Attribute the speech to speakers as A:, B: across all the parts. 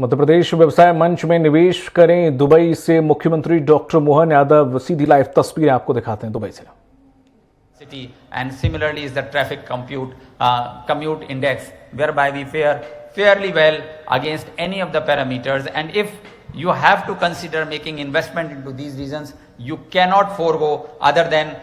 A: मध्य प्रदेश व्यवसाय मंच में निवेश करें दुबई से मुख्यमंत्री डॉक्टर मोहन यादव। सीधी लाइव तस्वीरें आपको दिखाते हैं दुबई से।
B: City and similarly is the traffic commute index, whereby we fare fairly well against any of the parameters. And if you have to consider making investment into these regions, you cannot forego other than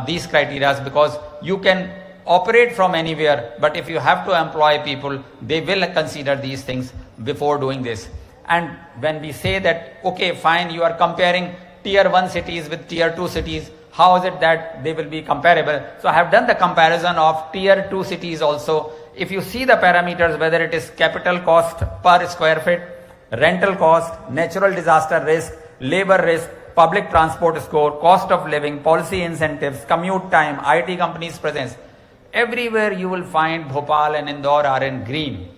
B: these criteria, because you can operate from anywhere, but if you have to employ people, they will consider these things before doing this. And when we say that, okay, fine, you are comparing tier 1 cities with tier 2 cities, how is it that they will be comparable? So I have done the comparison of tier 2 cities also. If you see the parameters, whether it is capital cost per square feet, rental cost, natural disaster risk, labor risk, public transport score, cost of living, policy incentives, commute time, IT companies presence, everywhere you will find Bhopal and Indore are in green.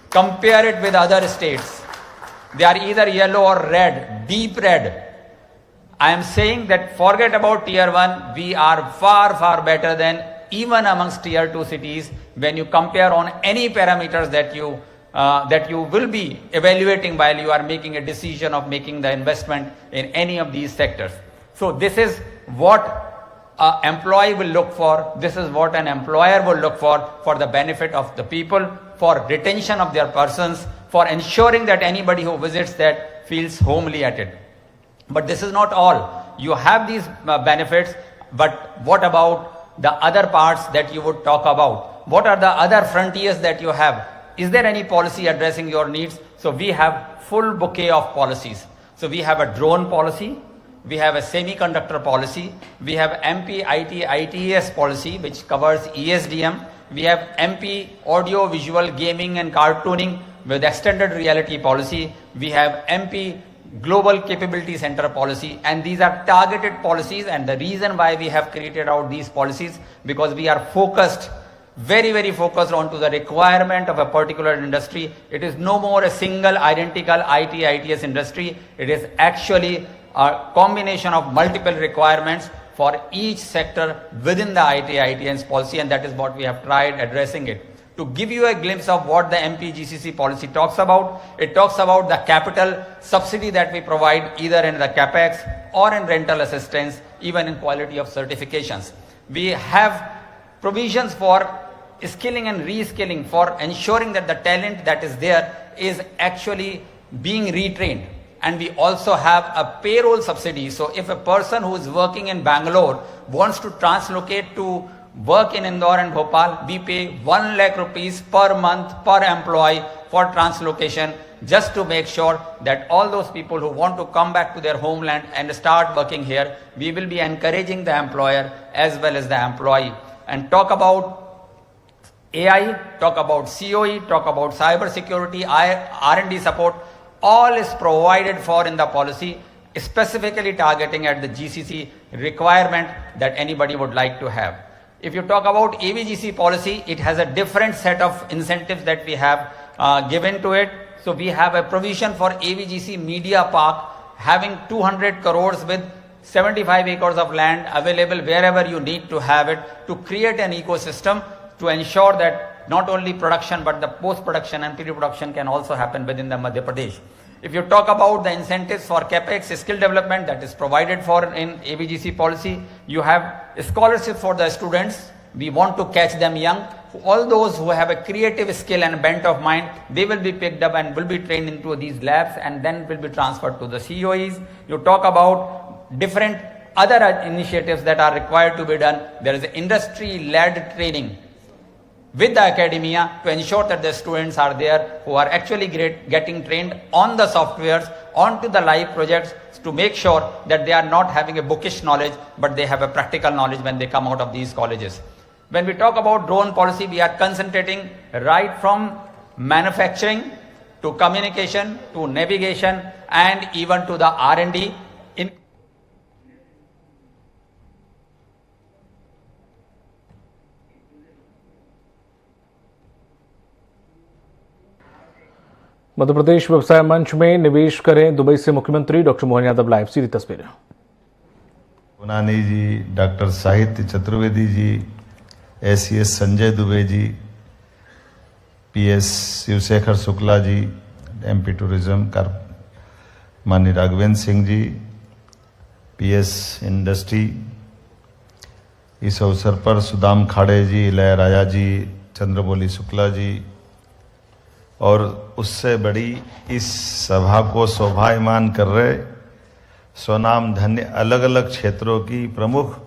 B: Compare it with other states. They are either yellow or red, deep red. I am saying that forget about tier 1, we are far, far better than even amongst tier 2 cities when you compare on any parameters that you will be evaluating while you are making a decision of making the investment in any of these sectors. So this is what an employee will look for. This is what an employer will look for the benefit of the people, for retention of their persons, for ensuring that anybody who visits that feels homely at it. But this is not all. You have these benefits, but what about the other parts that you would talk about? What are the other frontiers that you have? Is there any policy addressing your needs? So we have full bouquet of policies. So we have a drone policy, we have a semiconductor policy, we have MP IT ITES policy which covers ESDM, we have MP audio visual gaming and cartooning with extended reality policy, we have MP Global Capability Center policy, and these are targeted policies. And the reason why we have created out these policies, because we are focused, very, very focused onto the requirement of a particular industry. It is no more a single identical IT ITS industry. It is actually a combination of multiple requirements for each sector within the IT ITS policy, and that is what we have tried addressing it. To give you a glimpse of what the MPGCC policy talks about, it talks about the capital subsidy that we provide either in the capex or in rental assistance, even in quality of certifications. We have provisions for skilling and reskilling, for ensuring that the talent that is there is actually being retrained. And we also have a payroll subsidy. So if a person who is working in Bangalore wants to translocate to work in Indore and Bhopal, we pay 1 lakh rupees per month per employee for translocation, just to make sure that all those people who want to come back to their homeland and start working here, we will be encouraging the employer as well as the employee. And talk about AI, talk about COE, talk about cyber security, R&D support, all is provided for in the policy, specifically targeting at the GCC requirement that anybody would like to have. If you talk about AVGC policy, it has a different set of incentives that we have given to it. So we have a provision for AVGC Media Park having 200 crores with 75 acres of land available wherever you need to have it, to create an ecosystem to ensure that not only production but the post-production and pre-production can also happen within the Madhya Pradesh. If you talk about the incentives for capex, skill development, that is provided for in AVGC policy, you have scholarships for the students. We want to catch them young. All those who have a creative skill and bent of mind, they will be picked up and will be trained into these labs and then will be transferred to the COEs. You talk about different other initiatives that are required to be done. There is industry-led training with the academia to ensure that the students are there who are actually getting trained on the softwares, onto the live projects, to make sure that they are not having a bookish knowledge, but they have a practical knowledge when they come out of these colleges. When we talk about drone policy, we are concentrating right from manufacturing to communication to navigation and even to the R&D.
A: Madhya Pradesh व्यवसाय मंच में निवेश करें Dubai से मुख्यमंत्री doctor Mohan Yadav. Live सीधी तस्वीरें।
C: गुनानी जी, doctor साहित्य Chaturvedi ji, SES Sanjay Dubey ji, PS Shivshekhar Shukla ji, MP tourism का माननीय राघवेंद्र सिंह जी, पीएस इंडस्ट्री, इस अवसर पर सुदाम खाड़े जी, इलयराजा जी, चंद्रमौली शुक्ला जी और उससे बड़ी इस सभा को शोभायमान कर रहे स्वनाम धन्य अलग अलग क्षेत्रों की प्रमुख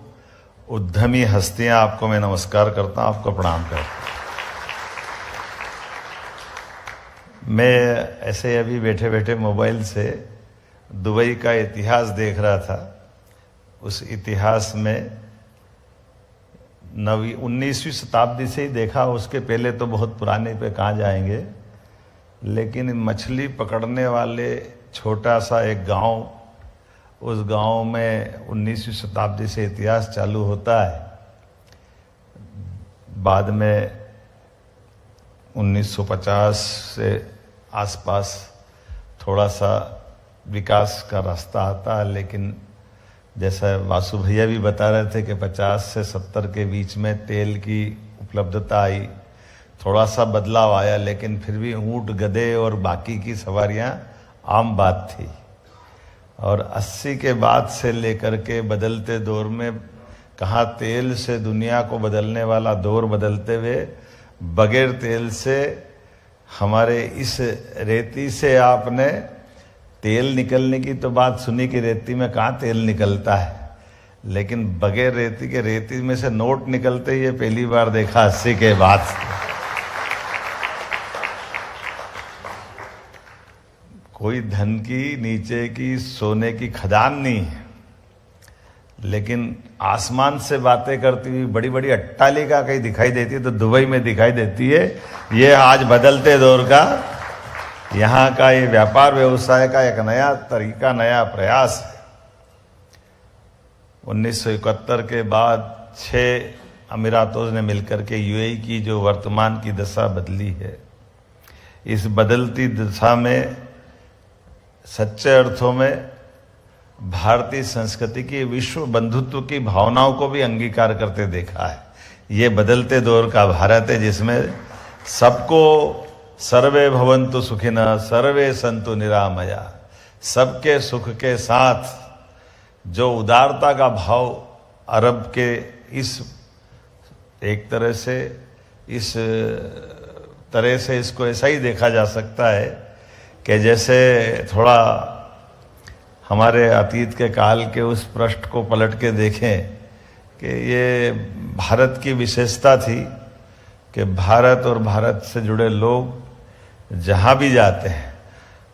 C: उद्यमी हस्तियां, आपको मैं नमस्कार करता हूं, आपको प्रणाम करता हूं। मैं ऐसे अभी बैठे बैठे मोबाइल से दुबई का इतिहास देख रहा था। उस इतिहास में 19वीं शताब्दी से ही देखा, उसके पहले तो बहुत पुराने पे कहाँ जाएंगे। लेकिन मछली पकड़ने वाले छोटा सा एक गांव, उस गांव में 19वीं शताब्दी से इतिहास चालू होता है। बाद में 1950 से आसपास थोड़ा सा विकास का रास्ता आता है, लेकिन जैसा वासु भैया भी बता रहे थे कि 50 से 70 के बीच में तेल की उपलब्धता आई, थोड़ा सा बदलाव आया, लेकिन फिर भी ऊंट, गधे और बाकी की सवारियां आम बात थी। और 80 के बाद से लेकर के बदलते दौर में कहाँ तेल से दुनिया को बदलने वाला दौर बदलते हुए बगैर तेल से हमारे इस रेती से आपने तेल निकलने की तो बात सुनी कि रेती में कहाँ तेल निकलता है, लेकिन बगैर रेती के रेती में से नोट निकलते ये पहली बार देखा 80 के बाद से। कोई धन की, नीचे की, सोने की खदान नहीं है, लेकिन आसमान से बातें करती हुई बड़ी बड़ी अट्टालिका कहीं दिखाई देती है तो दुबई में दिखाई देती है। ये आज बदलते दौर का, यहाँ का ये व्यापार व्यवसाय का एक नया तरीका, नया प्रयास है। 1971 के बाद 6 अमीरातों ने मिलकर के यूएई की जो वर्तमान की दशा बदली है, इस बदलती दशा में सच्चे अर्थों में भारतीय संस्कृति की, विश्व बंधुत्व की भावनाओं को भी अंगीकार करते देखा है। ये बदलते दौर का भारत है जिसमें सबको सर्वे भवन्तु सुखिनः, सर्वे सन्तु निरामया, सबके सुख के साथ जो उदारता का भाव अरब के इस एक तरह से, इस तरह से इसको ऐसा ही देखा जा सकता है कि जैसे थोड़ा हमारे अतीत के काल के उस पृष्ठ को पलट के देखें कि ये भारत की विशेषता थी कि भारत और भारत से जुड़े लोग जहाँ भी जाते हैं,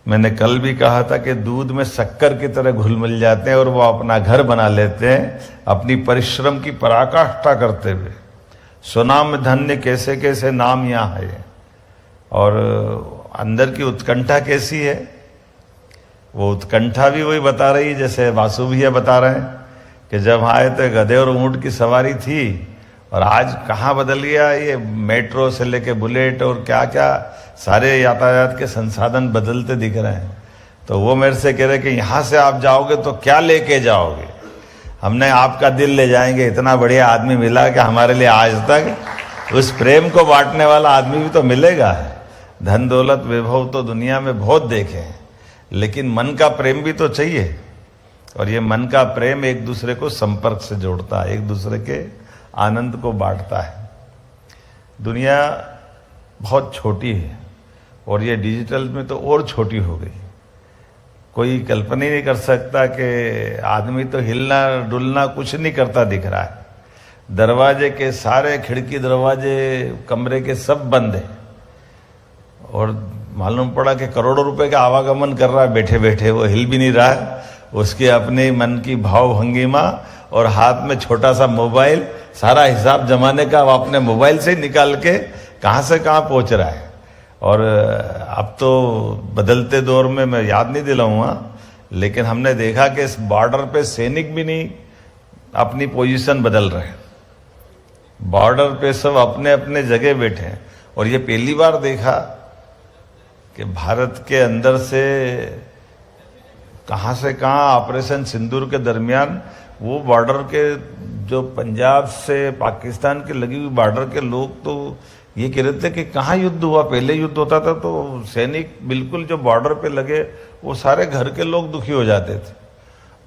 C: मैंने कल भी कहा था कि दूध में शक्कर की तरह घुल मिल जाते हैं और वो अपना घर बना लेते हैं, अपनी परिश्रम की पराकाष्ठा करते हुए। सुनाम धन्य कैसे कैसे नाम यहाँ है, और अंदर की उत्कंठा कैसी है, वो उत्कंठा भी वही बता रही है जैसे वासु भैया बता रहे हैं कि जब आए थे गधे और ऊंट की सवारी थी, और आज कहाँ बदल गया, ये मेट्रो से लेके बुलेट और क्या क्या सारे यातायात के संसाधन बदलते दिख रहे हैं। तो वो मेरे से कह रहे कि यहाँ से आप जाओगे तो क्या लेके जाओगे। हमने आपका दिल ले जाएंगे, इतना बढ़िया आदमी मिला कि हमारे लिए आज तक उस प्रेम को बांटने वाला आदमी भी तो मिलेगा। धन दौलत वैभव तो दुनिया में बहुत देखे हैं, लेकिन मन का प्रेम भी तो चाहिए, और ये मन का प्रेम एक दूसरे को संपर्क से जोड़ता है, एक दूसरे के आनंद को बांटता है। दुनिया बहुत छोटी है और ये डिजिटल में तो और छोटी हो गई। कोई कल्पना ही नहीं कर सकता कि आदमी तो हिलना डुलना कुछ नहीं करता दिख रहा है। दरवाजे के सारे खिड़की दरवाजे कमरे के सब बंद है, और मालूम पड़ा कि करोड़ों रुपए का आवागमन कर रहा है बैठे बैठे, वो हिल भी नहीं रहा है। उसके अपने मन की भाव भंगिमा और हाथ में छोटा सा मोबाइल, सारा हिसाब जमाने का वो अपने मोबाइल से निकाल के कहाँ से कहाँ पहुंच रहा है। और अब तो बदलते दौर में मैं याद नहीं दिलाऊंगा, लेकिन हमने देखा कि इस बॉर्डर पे सैनिक भी नहीं अपनी पोजीशन बदल रहे, बॉर्डर पे सब अपने अपने जगह बैठे हैं। और ये पहली बार देखा कि भारत के अंदर से कहाँ ऑपरेशन सिंदूर के दरमियान वो बॉर्डर के जो पंजाब से पाकिस्तान के लगी हुई बॉर्डर के लोग तो ये कह रहे थे कि कहाँ युद्ध हुआ, पहले युद्ध होता था तो सैनिक बिल्कुल जो बॉर्डर पे लगे वो सारे घर के लोग दुखी हो जाते थे,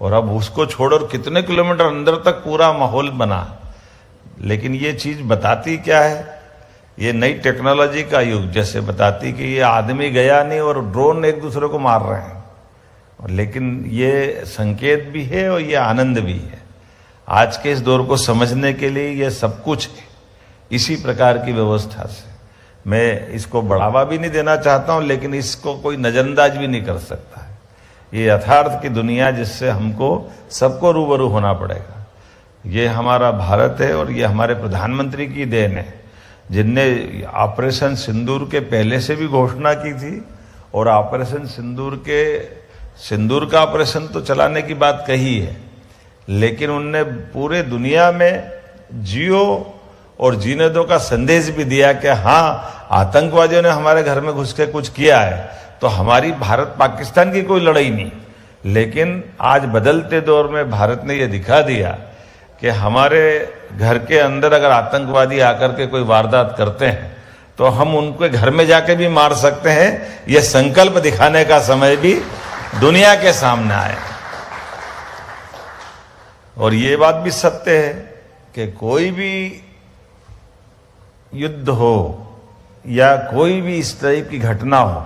C: और अब उसको छोड़कर कितने किलोमीटर अंदर तक पूरा माहौल बना। लेकिन ये चीज बताती क्या है, ये नई टेक्नोलॉजी का युग जैसे बताती कि ये आदमी गया नहीं और ड्रोन एक दूसरे को मार रहे हैं, और लेकिन ये संकेत भी है और ये आनंद भी है। आज के इस दौर को समझने के लिए ये सब कुछ है। इसी प्रकार की व्यवस्था से मैं इसको बढ़ावा भी नहीं देना चाहता हूं, लेकिन इसको कोई नजरअंदाज भी नहीं कर सकता है। ये यथार्थ की दुनिया जिससे हमको सबको रूबरू होना पड़ेगा। ये हमारा भारत है और ये हमारे प्रधानमंत्री की देन है, जिनने ऑपरेशन सिंदूर के पहले से भी घोषणा की थी, और ऑपरेशन सिंदूर का ऑपरेशन तो चलाने की बात कही है, लेकिन उनने पूरे दुनिया में जियो और जीने दो का संदेश भी दिया कि हाँ, आतंकवादियों ने हमारे घर में घुस के कुछ किया है तो हमारी भारत पाकिस्तान की कोई लड़ाई नहीं। लेकिन आज बदलते दौर में भारत ने यह दिखा दिया कि हमारे घर के अंदर अगर आतंकवादी आकर के कोई वारदात करते हैं तो हम उनके घर में जाके भी मार सकते हैं। यह संकल्प दिखाने का समय भी दुनिया के सामने आए। और ये बात भी सत्य है कि कोई भी युद्ध हो या कोई भी इस टाइप की घटना हो,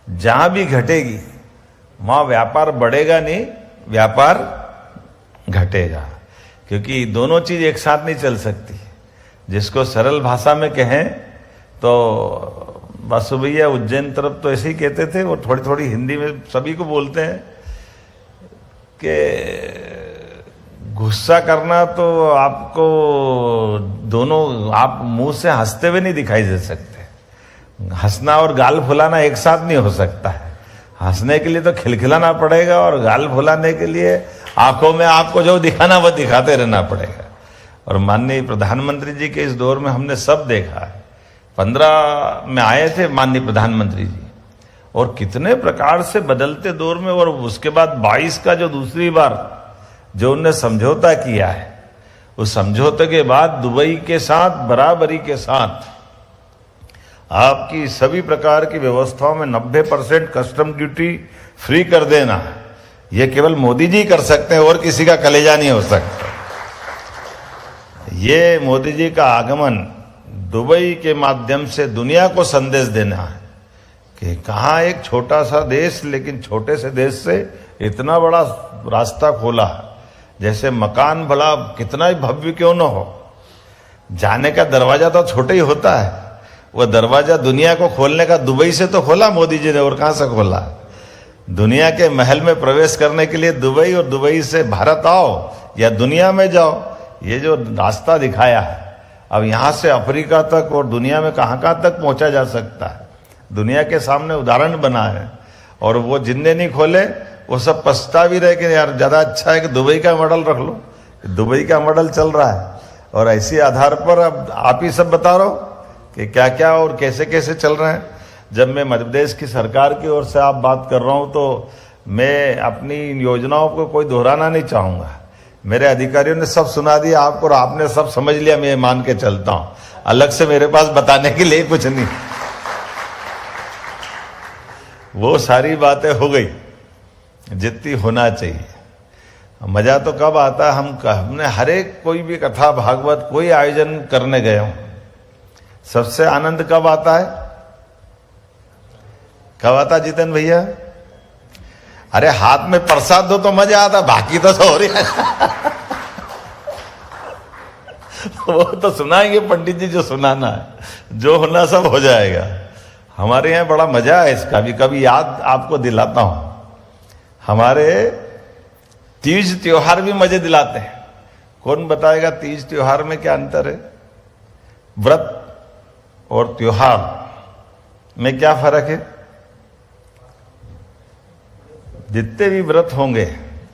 C: जहां भी घटेगी वहां व्यापार बढ़ेगा नहीं, व्यापार घटेगा, क्योंकि दोनों चीज एक साथ नहीं चल सकती। जिसको सरल भाषा में कहें तो वासु भैया उज्जैन तरफ तो ऐसे ही कहते थे, वो थोड़ी थोड़ी हिंदी में सभी को बोलते हैं कि गुस्सा करना तो आपको दोनों, आप मुंह से हंसते हुए नहीं दिखाई दे सकते। हंसना और गाल फुलाना एक साथ नहीं हो सकता है। हंसने के लिए तो खिलखिलाना पड़ेगा और गाल फुलाने के लिए आंखों में आपको जो दिखाना वह दिखाते रहना पड़ेगा। और माननीय प्रधानमंत्री जी के इस दौर में हमने सब देखा है। 15 में आए थे माननीय प्रधानमंत्री जी, और कितने प्रकार से बदलते दौर में, और उसके बाद 22 का जो दूसरी बार जो उनने समझौता किया है, उस समझौते के बाद दुबई के साथ बराबरी के साथ आपकी सभी प्रकार की व्यवस्थाओं में 90% कस्टम ड्यूटी फ्री कर देना, यह केवल मोदी जी कर सकते हैं और किसी का कलेजा नहीं हो सकता। ये मोदी जी का आगमन दुबई के माध्यम से दुनिया को संदेश देना है कि कहाँ एक छोटा सा देश, लेकिन छोटे से देश से इतना बड़ा रास्ता खोला। जैसे मकान भला कितना ही भव्य क्यों न हो, जाने का दरवाजा तो छोटा ही होता है। वो दरवाजा दुनिया को खोलने का दुबई से तो खोला मोदी जी ने, और कहां से खोला? दुनिया के महल में प्रवेश करने के लिए दुबई, और दुबई से भारत आओ या दुनिया में जाओ, ये जो रास्ता दिखाया है, अब यहां से अफ्रीका तक और दुनिया में कहां कहां तक पहुंचा जा सकता है, दुनिया के सामने उदाहरण बना है। और वो जिनने नहीं खोले वो सब पछता भी रहे कि यार ज्यादा अच्छा है कि दुबई का मॉडल रख लो। दुबई का मॉडल चल रहा है, और इसी आधार पर अब आप ही सब बता रहे हो कि क्या क्या और कैसे कैसे चल रहे हैं। जब मैं मध्य प्रदेश की सरकार की ओर से आप बात कर रहा हूं तो मैं अपनी इन योजनाओं को कोई दोहराना नहीं चाहूंगा। मेरे अधिकारियों ने सब सुना दिया आपको, और आपने सब समझ लिया, मैं मान के चलता हूं। अलग से मेरे पास बताने के लिए कुछ नहीं, वो सारी बातें हो गई जितनी होना चाहिए। मजा तो कब आता है, हमने हर एक कोई भी कथा भागवत कोई आयोजन करने गए हूं, सबसे आनंद कब आता है? कब आता जितेंद्र भैया? अरे हाथ में प्रसाद दो तो मजा आता, बाकी तो हो रही है। वो तो सुनाएंगे पंडित जी जो सुनाना है, जो होना सब हो जाएगा। हमारे यहाँ बड़ा मजा है इसका, भी कभी याद आपको दिलाता हूं। हमारे तीज त्योहार भी मजे दिलाते हैं। कौन बताएगा तीज त्योहार में क्या अंतर है? व्रत और त्योहार में क्या फर्क है? जितने भी व्रत होंगे,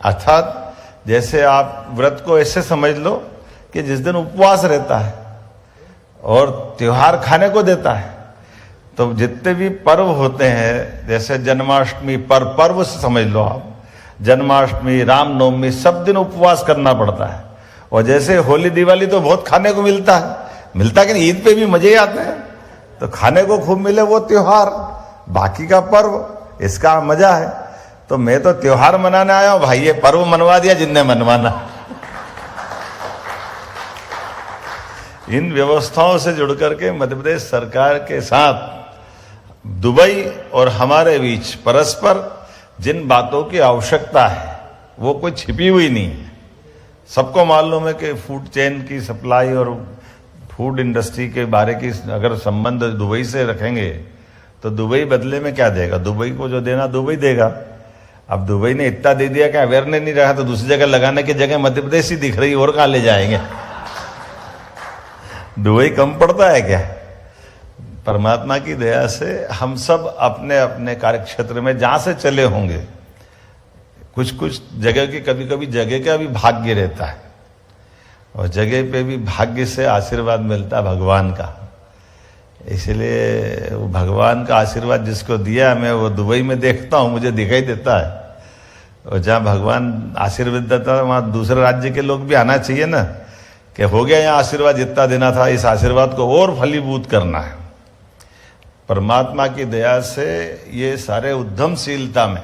C: अर्थात जैसे आप व्रत को ऐसे समझ लो कि जिस दिन उपवास रहता है और त्योहार खाने को देता है, तो जितने भी पर्व होते हैं, जैसे जन्माष्टमी पर्व से समझ लो आप, जन्माष्टमी, रामनवमी, सब दिन उपवास करना पड़ता है। और जैसे होली दिवाली तो बहुत खाने को मिलता है कि ईद पे भी मजे आते हैं। तो खाने को खूब मिले वो त्योहार, बाकी का पर्व, इसका मजा है। तो मैं तो त्योहार मनाने आया हूं भाई, ये पर्व मनवा दिया जिनने मनवाना। इन व्यवस्थाओं से जुड़ करके मध्य प्रदेश सरकार के साथ दुबई और हमारे बीच परस्पर जिन बातों की आवश्यकता है वो कोई छिपी हुई नहीं है। सबको मालूम है कि फूड चेन की सप्लाई और फूड इंडस्ट्री के बारे की अगर संबंध दुबई से रखेंगे तो दुबई बदले में क्या देगा? दुबई को जो देना दुबई देगा। अब दुबई ने इतना दे दिया कि अवेयरनेस नहीं रहा तो दूसरी जगह लगाने की जगह मध्य प्रदेश ही दिख रही, और कहां ले जाएंगे? दुबई कम पड़ता है क्या? परमात्मा की दया से हम सब अपने अपने कार्यक्षेत्र में जहां से चले होंगे, कुछ कुछ जगह की कभी कभी जगह का भी भाग्य रहता है, और जगह पे भी भाग्य से आशीर्वाद मिलता है भगवान का। इसलिए वो भगवान का आशीर्वाद जिसको दिया, मैं वो दुबई में देखता हूँ, मुझे दिखाई देता है। और जहाँ भगवान आशीर्वाद देता है वहाँ दूसरे राज्य के लोग भी आना चाहिए ना, कि हो गया यहाँ आशीर्वाद जितना देना था, इस आशीर्वाद को और फलीभूत करना है। परमात्मा की दया से ये सारे उद्यमशीलता में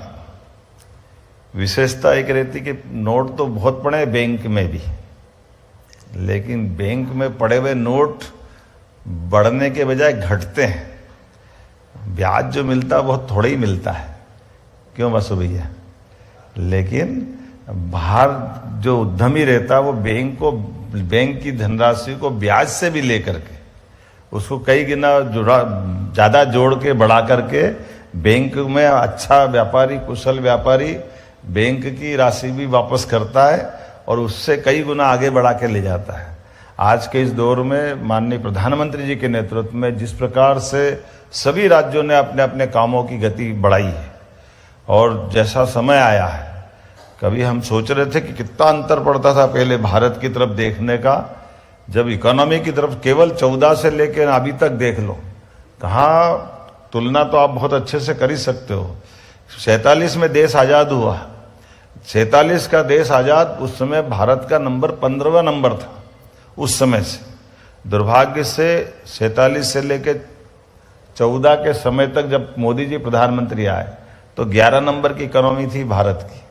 C: विशेषता एक रहती कि नोट तो बहुत पड़े बैंक में भी, लेकिन बैंक में पड़े हुए नोट बढ़ने के बजाय घटते हैं। ब्याज जो मिलता है बहुत थोड़ा ही मिलता है, क्यों बसु भैया? लेकिन बाहर जो उद्यमी रहता है वो बैंक की धनराशि को ब्याज से भी लेकर के उसको कई गुना ज्यादा जोड़ के बढ़ा करके बैंक में अच्छा व्यापारी, कुशल व्यापारी बैंक की राशि भी वापस करता है और उससे कई गुना आगे बढ़ा के ले जाता है। आज के इस दौर में माननीय प्रधानमंत्री जी के नेतृत्व में जिस प्रकार से सभी राज्यों ने अपने अपने कामों की गति बढ़ाई है, और जैसा समय आया है, कभी हम सोच रहे थे कि कितना अंतर पड़ता था पहले भारत की तरफ देखने का, जब इकोनॉमी की तरफ केवल 14 से लेकर अभी तक देख लो, कहाँ तुलना तो आप बहुत अच्छे से कर ही सकते हो। 47 में देश आजाद हुआ, 47 का देश आजाद, उस समय भारत का नंबर 15वां नंबर था उस समय से। दुर्भाग्य से 47 से लेकर 14 के समय तक जब मोदी जी प्रधानमंत्री आए तो 11 नंबर की इकोनॉमी थी भारत की,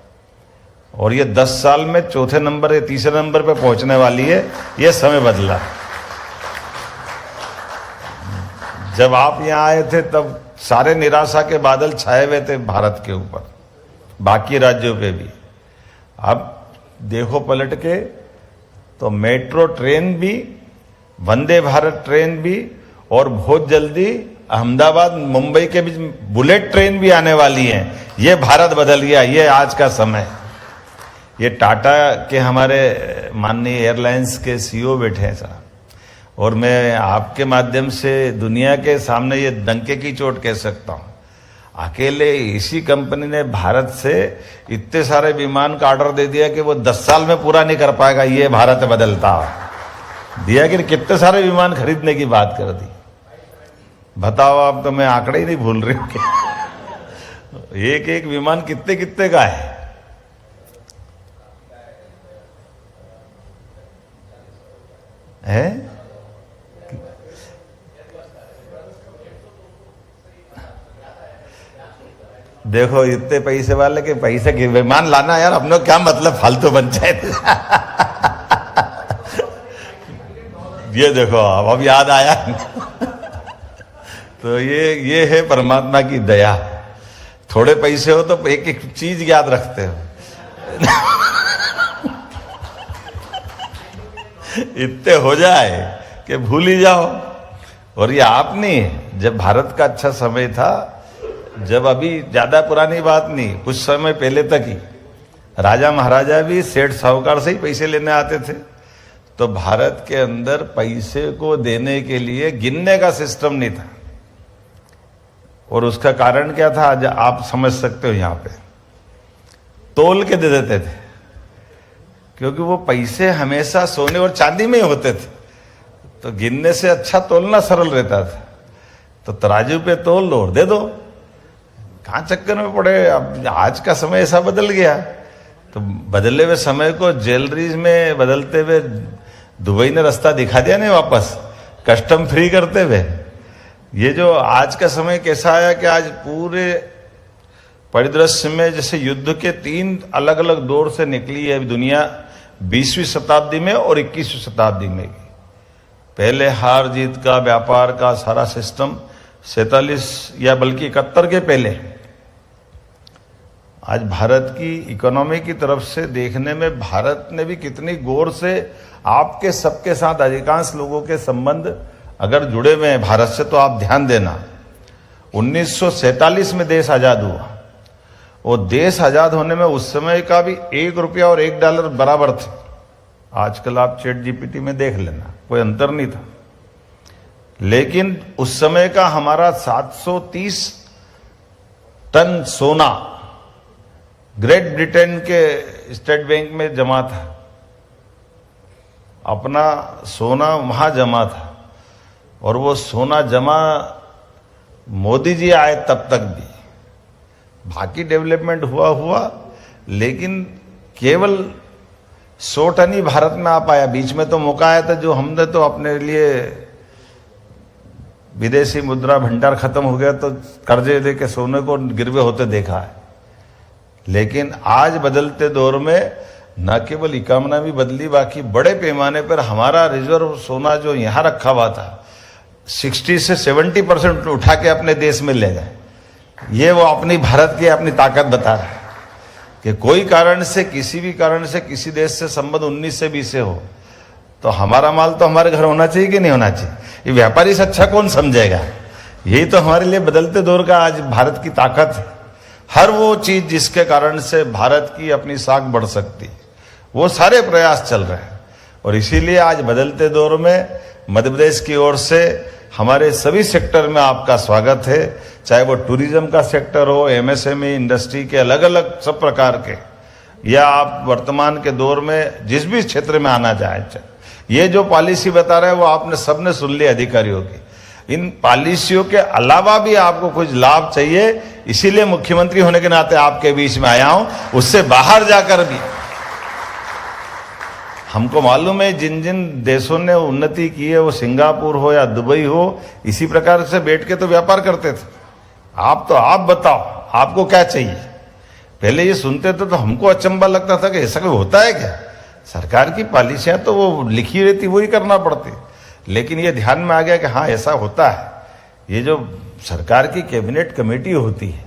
C: और ये 10 साल में चौथे नंबर या तीसरे नंबर पे पहुंचने वाली है। ये समय बदला। जब आप यहां आए थे तब सारे निराशा के बादल छाए हुए थे भारत के ऊपर, बाकी राज्यों पे भी। अब देखो पलट के तो मेट्रो ट्रेन भी, वंदे भारत ट्रेन भी, और बहुत जल्दी अहमदाबाद मुंबई के बीच बुलेट ट्रेन भी आने वाली है। ये भारत बदल गया, ये आज का समय। ये टाटा के हमारे माननीय एयरलाइंस के सीईओ बैठे हैं साहब, और मैं आपके माध्यम से दुनिया के सामने ये डंके की चोट कह सकता हूं, अकेले इसी कंपनी ने भारत से इतने सारे विमान का ऑर्डर दे दिया कि वो 10 साल में पूरा नहीं कर पाएगा। ये भारत बदलता दिया कि कितने सारे विमान खरीदने की बात कर दी। बताओ आप, तो मैं आंकड़े ही नहीं भूल रही हूं। एक एक विमान कितने कितने का है। देखो इतने पैसे वाले के पैसे के विमान लाना यार, अपने क्या मतलब, फालतू पंचायत। ये देखो अब याद आया। तो ये है परमात्मा की दया। थोड़े पैसे हो तो एक एक चीज याद रखते हो। इतने हो जाए कि भूल ही जाओ। और ये आप नहीं, जब भारत का अच्छा समय था, जब अभी ज्यादा पुरानी बात नहीं, कुछ समय पहले तक ही राजा महाराजा भी सेठ साहूकार से ही पैसे लेने आते थे। तो भारत के अंदर पैसे को देने के लिए गिनने का सिस्टम नहीं था, और उसका कारण क्या था आज आप समझ सकते हो। यहां पे तोल के दे देते थे, क्योंकि वो पैसे हमेशा सोने और चांदी में ही होते थे, तो गिनने से अच्छा तोलना सरल रहता था। तो तराजू पे तोल लो और दे दो, कहां चक्कर में पड़े। अब आज का समय ऐसा बदल गया, तो बदले हुए समय को ज्वेलरीज में बदलते हुए दुबई ने रास्ता दिखा दिया नहीं वापस, कस्टम फ्री करते हुए। ये जो आज का समय कैसा आया कि आज पूरे परिदृश्य में जैसे युद्ध के 3 अलग अलग दौर से निकली है दुनिया 20वीं शताब्दी में और 21वीं शताब्दी में। पहले हार जीत का व्यापार का सारा सिस्टम 47 या बल्कि 71 के पहले आज भारत की इकोनॉमी की तरफ से देखने में भारत ने भी कितनी गौर से आपके सबके साथ अधिकांश लोगों के संबंध अगर जुड़े हुए हैं भारत से, तो आप ध्यान देना 1947 में देश आजाद हुआ और देश आजाद होने में उस समय का भी $1 और $1 बराबर थे। आजकल आप चैट जीपीटी में देख लेना, कोई अंतर नहीं था। लेकिन उस समय का हमारा 730 टन सोना ग्रेट ब्रिटेन के स्टेट बैंक में जमा था, अपना सोना वहां जमा था। और वो सोना जमा मोदी जी आए तब तक भी, बाकी डेवलपमेंट हुआ लेकिन केवल 100 टन ही भारत में आ पाया। बीच में तो मौका आया था जो हमने तो अपने लिए विदेशी मुद्रा भंडार खत्म हो गया तो कर्जे दे के सोने को गिरवे होते देखा है। लेकिन आज बदलते दौर में न केवल इकोनॉमी बदली, बाकी बड़े पैमाने पर हमारा रिजर्व सोना जो यहां रखा हुआ था 60 से 70% उठा के अपने देश में ले गए। ये वो अपनी भारत की अपनी ताकत बता रहा है कि कोई कारण से किसी भी कारण से किसी देश से संबंध 19 से 20 से हो तो हमारा माल तो हमारे घर होना चाहिए कि नहीं होना चाहिए। ये व्यापारी से अच्छा कौन समझेगा। यही तो हमारे लिए बदलते दौर का आज भारत की ताकत है। हर वो चीज जिसके कारण से भारत की अपनी साख बढ़ सकती, वो सारे प्रयास चल रहे हैं। और इसीलिए आज बदलते दौर में मध्य प्रदेश की ओर से हमारे सभी सेक्टर में आपका स्वागत है, चाहे वो टूरिज्म का सेक्टर हो, एमएसएमई इंडस्ट्री के अलग अलग सब प्रकार के, या आप वर्तमान के दौर में जिस भी क्षेत्र में आना चाहे। ये जो पॉलिसी बता रहे हैं वो आपने सबने सुन लिया अधिकारियों की। इन पॉलिसियों के अलावा भी आपको कुछ लाभ चाहिए, इसीलिए मुख्यमंत्री होने के नाते आपके बीच में आया हूं। उससे बाहर जाकर भी हमको मालूम है जिन जिन देशों ने उन्नति की है, वो सिंगापुर हो या दुबई हो, इसी प्रकार से बैठ के तो व्यापार करते थे। आप बताओ आपको क्या चाहिए। पहले ये सुनते थे तो हमको अचंबा लगता था कि ऐसा कोई होता है क्या। सरकार की पॉलिसियां तो वो लिखी रहती, वही करना पड़ती। लेकिन ये ध्यान में आ गया कि हाँ ऐसा होता है। ये जो सरकार की कैबिनेट कमेटी होती है,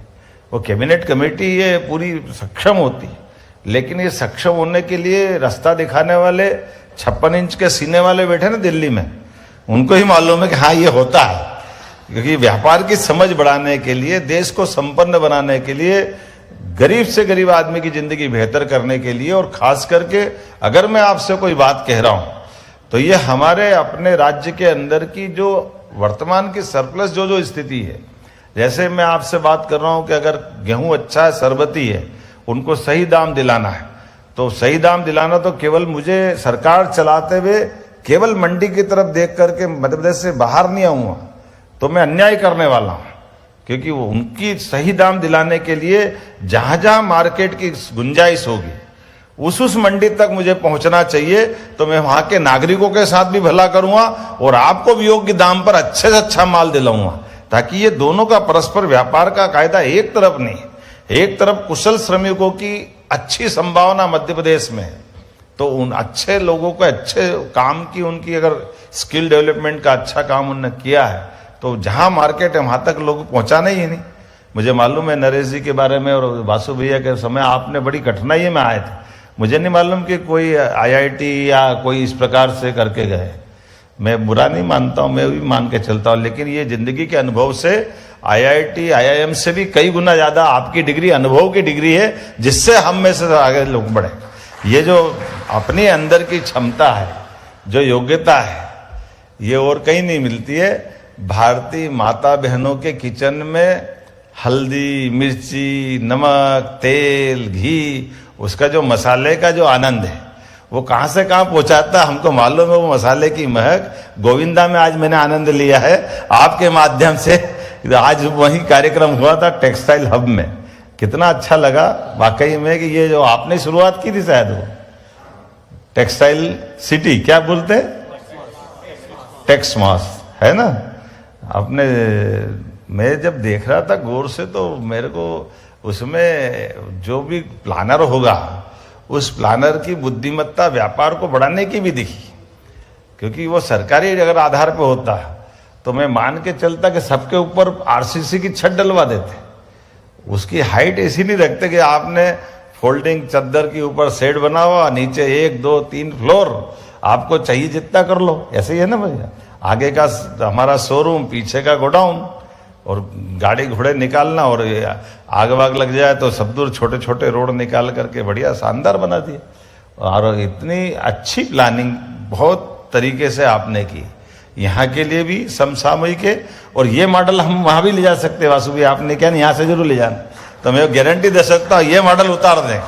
C: वो कैबिनेट कमेटी ये पूरी सक्षम होती है, लेकिन ये सक्षम होने के लिए रास्ता दिखाने वाले 56 इंच के सीने वाले बैठे ना दिल्ली में, उनको ही मालूम है कि हाँ ये होता है। क्योंकि व्यापार की समझ बढ़ाने के लिए, देश को संपन्न बनाने के लिए, गरीब से गरीब आदमी की जिंदगी बेहतर करने के लिए, और खास करके अगर मैं आपसे कोई बात कह रहा हूं तो ये हमारे अपने राज्य के अंदर की जो वर्तमान की सरप्लस जो स्थिति है। जैसे मैं आपसे बात कर रहा हूं कि अगर गेहूं अच्छा है, सरबती है, उनको सही दाम दिलाना है, तो सही दाम दिलाना तो केवल मुझे सरकार चलाते हुए केवल मंडी की तरफ देख करके मध्य प्रदेश से बाहर नहीं आऊंगा तो मैं अन्याय करने वाला हूं। क्योंकि वो उनकी सही दाम दिलाने के लिए जहां जहां मार्केट की गुंजाइश होगी उस मंडी तक मुझे पहुंचना चाहिए। तो मैं वहां के नागरिकों के साथ भी भला करूंगा और आपको भी योग्य दाम पर अच्छे से अच्छा माल दिलाऊंगा, ताकि ये दोनों का परस्पर व्यापार का कायदा एक तरफ नहीं, एक तरफ कुशल श्रमिकों की अच्छी संभावना मध्य प्रदेश में है, तो उन अच्छे लोगों को अच्छे काम की, उनकी अगर स्किल डेवलपमेंट का अच्छा काम उन्होंने किया है तो जहां मार्केट है वहां तक लोग पहुंचाना ही नहीं। मुझे मालूम है नरेश जी के बारे में और वासु भैया के समय आपने बड़ी कठिनाई में आए थे। मुझे नहीं मालूम कि कोई आईआईटी या कोई इस प्रकार से करके गए। मैं बुरा नहीं मानता हूं, मैं भी मान के चलता हूं, लेकिन ये जिंदगी के अनुभव से आईआईटी आईआईएम से भी कई गुना ज्यादा आपकी डिग्री अनुभव की डिग्री है, जिससे हम में से आगे लोग बढ़े। ये जो अपने अंदर की क्षमता है, जो योग्यता है, ये और कहीं नहीं मिलती है। भारतीय माता बहनों के किचन में हल्दी, मिर्ची, नमक, तेल, घी, उसका जो मसाले का जो आनंद है वो कहां से कहां पहुंचाता है हमको मालूम है। वो मसाले की महक गोविंदा में आज मैंने आनंद लिया है आपके माध्यम से। आज वही कार्यक्रम हुआ था टेक्सटाइल हब में, कितना अच्छा लगा वाकई में कि ये जो आपने शुरुआत की थी शायद वो टेक्सटाइल सिटी क्या बोलते हैं, टेक्समास है ना। आपने, मैं जब देख रहा था गौर से तो मेरे को उसमें जो भी प्लानर होगा उस प्लानर की बुद्धिमत्ता व्यापार को बढ़ाने की भी दिखी, क्योंकि वो सरकारी अगर आधार पे होता तो मैं मान के चलता कि सबके ऊपर आरसीसी की छत डलवा देते। उसकी हाइट ऐसी नहीं रखते कि आपने फोल्डिंग चद्दर के ऊपर शेड बना हुआ, नीचे 1 2 3 फ्लोर, आपको चाहिए जितना कर लो, ऐसे ही है ना भैया। आगे का हमारा शोरूम, पीछे का गोडाउन, और गाड़ी घोड़े निकालना, और आग वाग लग जाए तो सब दूर छोटे छोटे रोड निकाल करके बढ़िया शानदार बना दिया। और इतनी अच्छी प्लानिंग बहुत तरीके से आपने की, यहाँ के लिए भी समसामयिक है, और ये मॉडल हम वहां भी ले जा सकते हैं। वासु भी आपने क्या नहीं, यहाँ से जरूर ले जाना, तो मैं गारंटी दे सकता हूँ ये मॉडल उतार दें।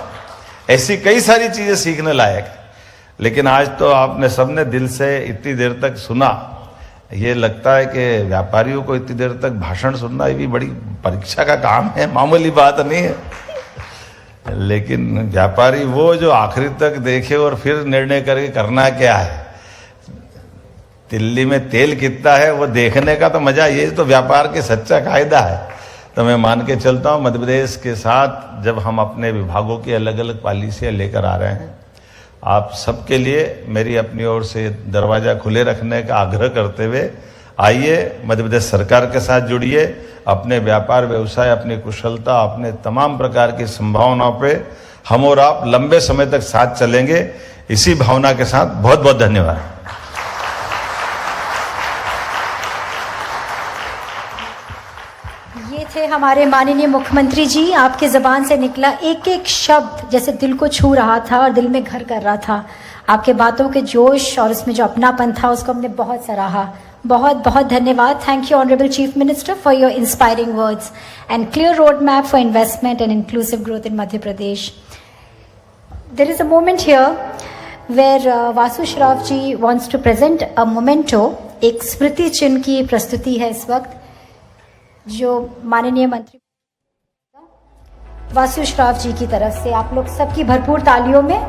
C: ऐसी कई सारी चीजें सीखने लायक है। लेकिन आज तो आपने सबने दिल से इतनी देर तक सुना। ये लगता है कि व्यापारियों को इतनी देर तक भाषण सुनना ये भी बड़ी परीक्षा का काम है, मामूली बात नहीं है। लेकिन व्यापारी वो जो आखिरी तक देखे और फिर निर्णय करके करना क्या है, दिल्ली में तेल कितना है वो देखने का तो मजा, ये तो व्यापार के सच्चा कायदा है। तो मैं मान के चलता हूँ मध्य प्रदेश के साथ जब हम अपने विभागों की अलग अलग पॉलिसियाँ लेकर आ रहे हैं, आप सबके लिए मेरी अपनी ओर से दरवाजा खुले रखने का आग्रह करते हुए आइए मध्य प्रदेश सरकार के साथ जुड़िए। अपने व्यापार व्यवसाय, अपनी कुशलता, अपने तमाम प्रकार की संभावनाओं पे हम और आप लंबे समय तक साथ चलेंगे। इसी भावना के साथ बहुत बहुत धन्यवाद।
D: ये थे हमारे माननीय मुख्यमंत्री जी। आपके जबान से निकला एक एक शब्द जैसे दिल को छू रहा था और दिल में घर कर रहा था। आपके बातों के जोश और उसमें जो अपनापन था उसको हमने बहुत सराहा। बहुत बहुत धन्यवाद। Thank you honourable chief minister for your inspiring words and clear road map for investment and inclusive growth in Madhya Pradesh. There is a moment here where Vasu Shroff ji wants to present a memento. एक स्मृति चिन्ह की प्रस्तुति है इस वक्त जो माननीय मंत्री वासु श्राफ जी की तरफ से। आप लोग सबकी भरपूर तालियों में